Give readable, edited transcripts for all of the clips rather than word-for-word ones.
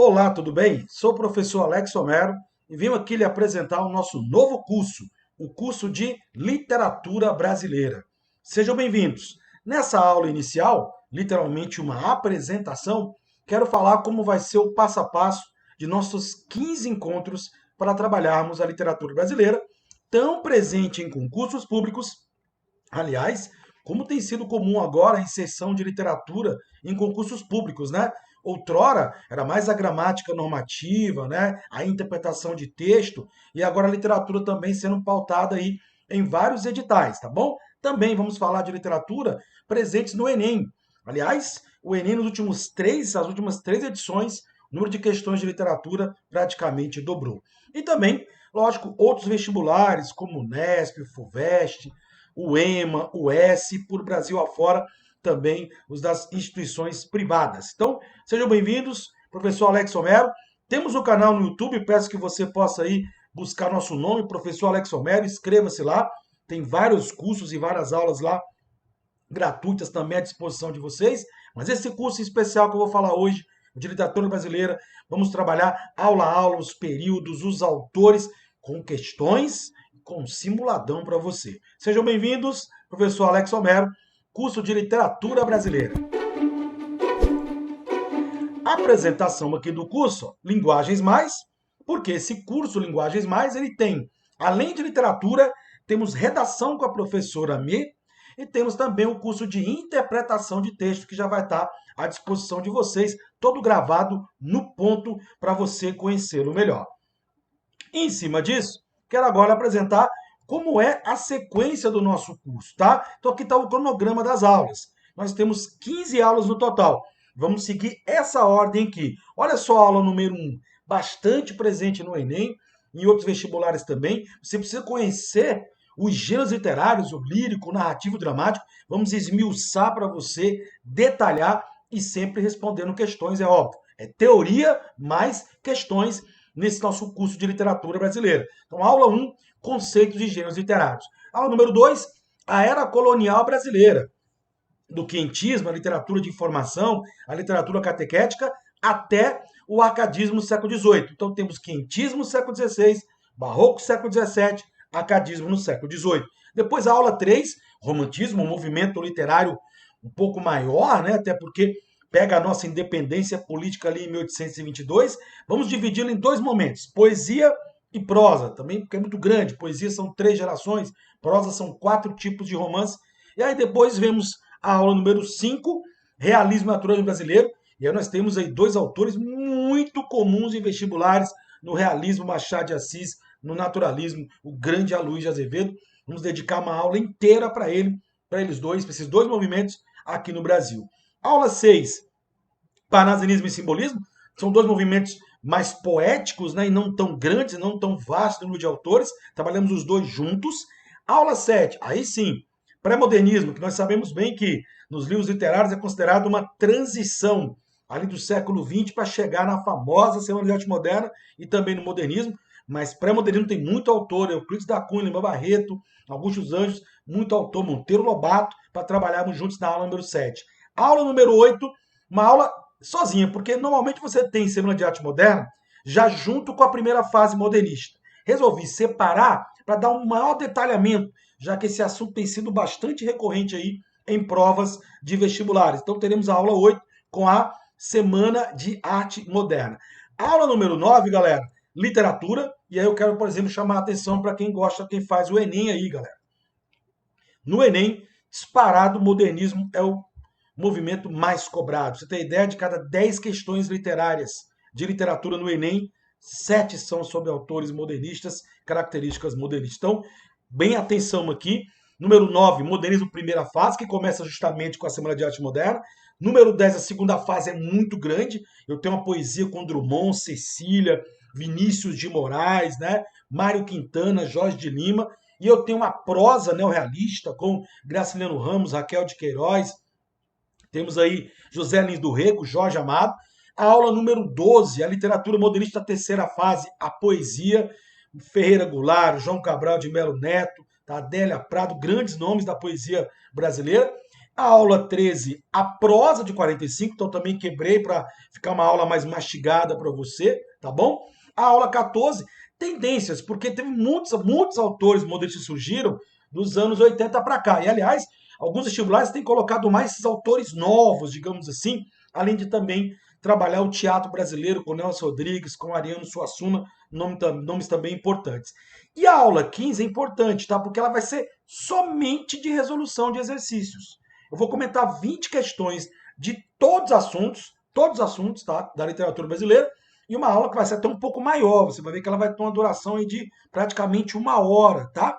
Olá, tudo bem? Sou o professor Alex Homero e vim aqui lhe apresentar o nosso novo curso, o curso de Literatura Brasileira. Sejam bem-vindos. Nessa aula inicial, literalmente uma apresentação, quero falar como vai ser o passo a passo de nossos 15 encontros para trabalharmos a literatura brasileira, tão presente em concursos públicos. Aliás, como tem sido comum agora a inserção de literatura em concursos públicos, né? Outrora era mais a gramática normativa, né? A interpretação de texto, e agora a literatura também sendo pautada aí em vários editais, tá bom? Também vamos falar de literatura presentes no Enem. Aliás, o Enem as últimas três edições, o número de questões de literatura praticamente dobrou. E também, lógico, outros vestibulares como o Unesp, o FUVEST, o EMA, o S, por Brasil afora, também os das instituições privadas. Então, sejam bem-vindos, professor Alex Homero. Temos um canal no YouTube, peço que você possa aí buscar nosso nome, professor Alex Homero, inscreva-se lá. Tem vários cursos e várias aulas lá gratuitas também à disposição de vocês. Mas esse curso especial que eu vou falar hoje, de literatura brasileira, vamos trabalhar aula a aula, os períodos, os autores, com questões, com simuladão para você. Sejam bem-vindos, professor Alex Homero, curso de literatura brasileira. A apresentação aqui do curso, Linguagens Mais, porque esse curso Linguagens Mais, ele tem, além de literatura, temos redação com a professora Mi, e temos também o curso de interpretação de texto, que já vai estar à disposição de vocês, todo gravado no ponto para você conhecê-lo melhor. Em cima disso, quero agora apresentar como é a sequência do nosso curso, tá? Então aqui está o cronograma das aulas. Nós temos 15 aulas no total. Vamos seguir essa ordem aqui. Olha só a aula número 1, bastante presente no Enem, em outros vestibulares também. Você precisa conhecer os gêneros literários, o lírico, o narrativo, o dramático. Vamos esmiuçar para você, detalhar e sempre respondendo questões, é óbvio. É teoria mais questões nesse nosso curso de literatura brasileira. Então, aula 1, conceitos de gêneros literários. Aula número 2, a era colonial brasileira. Do quentismo, a literatura de informação, a literatura catequética, até o arcadismo no século XVIII. Então, temos quentismo no século XVI, barroco no século XVII, arcadismo no século XVIII. Depois, a aula 3, romantismo, um movimento literário um pouco maior, né? Até porque pega a nossa independência política ali em 1822. Vamos dividi-lo em dois momentos, poesia e prosa, também porque é muito grande. Poesia são 3 gerações, prosa são 4 tipos de romance. E aí depois vemos a aula número 5, realismo e naturalismo brasileiro. E aí nós temos aí 2 autores muito comuns em vestibulares, no realismo, Machado de Assis, no naturalismo, o grande Aloysio de Azevedo. Vamos dedicar uma aula inteira para eles dois, para esses 2 movimentos aqui no Brasil. Aula 6, parnasianismo e simbolismo, são 2 movimentos mais poéticos, né, e não tão grandes, não tão vastos no número de autores, trabalhamos os 2 juntos. Aula 7, aí sim, pré-modernismo, que nós sabemos bem que nos livros literários é considerado uma transição ali do século XX para chegar na famosa Semana de Arte Moderna e também no modernismo, mas pré-modernismo tem muito autor, Euclides da Cunha, Lima Barreto, Augusto dos Anjos, muito autor, Monteiro Lobato, para trabalharmos juntos na aula número 7. Aula número 8, uma aula sozinha, porque normalmente você tem Semana de Arte Moderna já junto com a primeira fase modernista. Resolvi separar para dar um maior detalhamento, já que esse assunto tem sido bastante recorrente aí em provas de vestibulares. Então teremos a aula 8 com a Semana de Arte Moderna. Aula número 9, galera, literatura. E aí eu quero, por exemplo, chamar a atenção para quem gosta, quem faz o Enem aí, galera. No Enem, disparado, o modernismo é o movimento mais cobrado. Você tem ideia, de cada 10 questões literárias de literatura no Enem, 7 são sobre autores modernistas, características modernistas. Então, bem atenção aqui. Número 9, modernismo primeira fase, que começa justamente com a Semana de Arte Moderna. Número 10, a segunda fase é muito grande. Eu tenho uma poesia com Drummond, Cecília, Vinícius de Moraes, né? Mário Quintana, Jorge de Lima. E eu tenho uma prosa neorrealista com Graciliano Ramos, Raquel de Queiroz. Temos aí José Lins do Rego, Jorge Amado. A aula número 12, a literatura modernista da terceira fase, a poesia, Ferreira Goulart, João Cabral de Melo Neto, Adélia Prado, grandes nomes da poesia brasileira. A aula 13, a prosa de 45, então também quebrei para ficar uma aula mais mastigada para você, tá bom? A aula 14, tendências, porque teve muitos autores modernistas que surgiram dos anos 80 para cá. E, aliás, alguns vestibulares têm colocado mais esses autores novos, digamos assim, além de também trabalhar o teatro brasileiro com Nelson Rodrigues, com Ariano Suassuna, nomes também importantes. E a aula 15 é importante, tá? Porque ela vai ser somente de resolução de exercícios. Eu vou comentar 20 questões de todos os assuntos, tá? Da literatura brasileira, e uma aula que vai ser até um pouco maior. Você vai ver que ela vai ter uma duração aí de praticamente 1 hora, tá?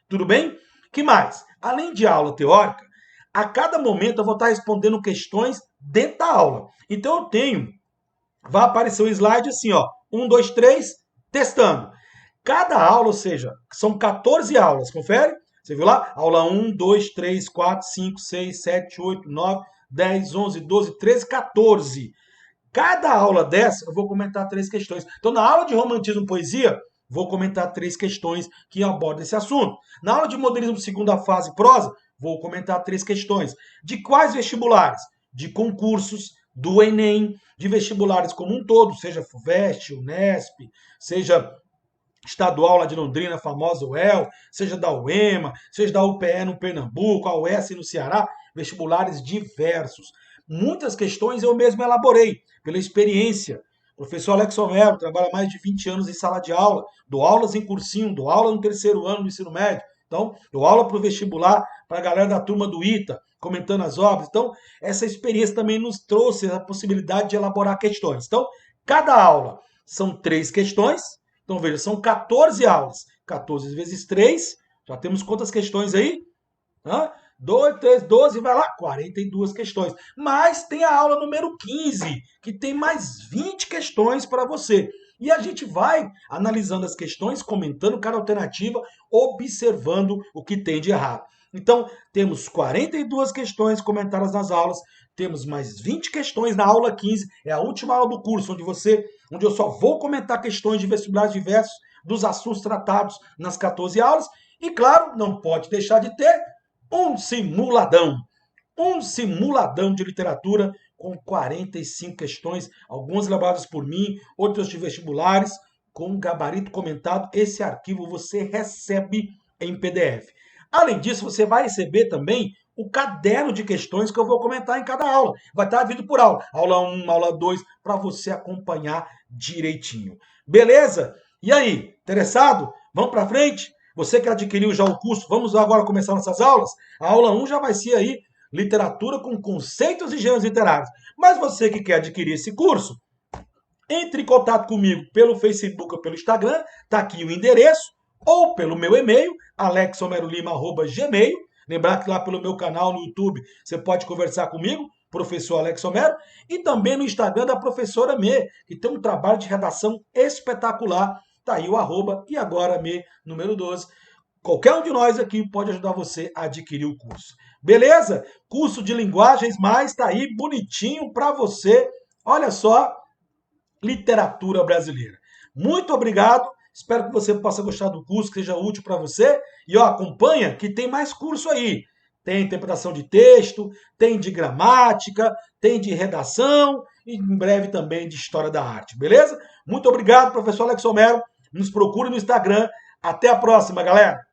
Tudo bem? Que mais? Além de aula teórica, a cada momento eu vou estar respondendo questões dentro da aula. Então eu tenho, vai aparecer um slide assim, ó, 1, 2, 3, testando. Cada aula, ou seja, são 14 aulas, confere? Você viu lá? Aula 1, 2, 3, 4, 5, 6, 7, 8, 9, 10, 11, 12, 13, 14. Cada aula dessa, eu vou comentar 3 questões. Então, na aula de romantismo e poesia, vou comentar 3 questões que abordam esse assunto. Na aula de modernismo segunda fase prosa, vou comentar 3 questões. De quais vestibulares? De concursos, do Enem, de vestibulares como um todo, seja FUVEST, Unesp, seja estadual lá de Londrina, a famosa UEL, seja da UEMA, seja da UPE no Pernambuco, a UES no Ceará, vestibulares diversos. Muitas questões eu mesmo elaborei, pela experiência. O professor Alex Homero trabalha mais de 20 anos em sala de aula, dou aulas em cursinho, dou aula no terceiro ano do ensino médio. Então, dou aula para o vestibular, para a galera da turma do ITA, comentando as obras. Então, essa experiência também nos trouxe a possibilidade de elaborar questões. Então, cada aula são 3 questões. Então, veja, são 14 aulas. 14 vezes 3, já temos quantas questões aí? 2, 3, 12, vai lá, 42 questões. Mas tem a aula número 15, que tem mais 20 questões para você. E a gente vai analisando as questões, comentando cada alternativa, observando o que tem de errado. Então, temos 42 questões comentadas nas aulas, temos mais 20 questões na aula 15, é a última aula do curso, onde eu só vou comentar questões de vestibulares diversos dos assuntos tratados nas 14 aulas. E, claro, não pode deixar de ter um simuladão de literatura com 45 questões, algumas elaboradas por mim, outras de vestibulares, com gabarito comentado. Esse arquivo você recebe em PDF. Além disso, você vai receber também o caderno de questões que eu vou comentar em cada aula. Vai estar dividido por aula. Aula 1, aula 2, para você acompanhar direitinho. Beleza? E aí, interessado? Vamos para frente? Você que adquiriu já o curso, vamos agora começar nossas aulas? A aula 1 já vai ser aí literatura com conceitos e gêneros literários. Mas você que quer adquirir esse curso, entre em contato comigo pelo Facebook ou pelo Instagram, tá aqui o endereço, ou pelo meu e-mail, alexomerolima@gmail. Lembrar que lá pelo meu canal no YouTube você pode conversar comigo, professor Alex Homero, e também no Instagram da professora Mê, que tem um trabalho de redação espetacular. Tá aí o arroba e agora Mê, número 12. Qualquer um de nós aqui pode ajudar você a adquirir o curso. Beleza? Curso de linguagens mais tá aí bonitinho para você. Olha só, literatura brasileira. Muito obrigado. Espero que você possa gostar do curso, que seja útil para você. E ó, acompanha que tem mais curso aí. Tem interpretação de texto, tem de gramática, tem de redação e em breve também de história da arte, beleza? Muito obrigado, professor Alex Homero. Nos procure no Instagram. Até a próxima, galera!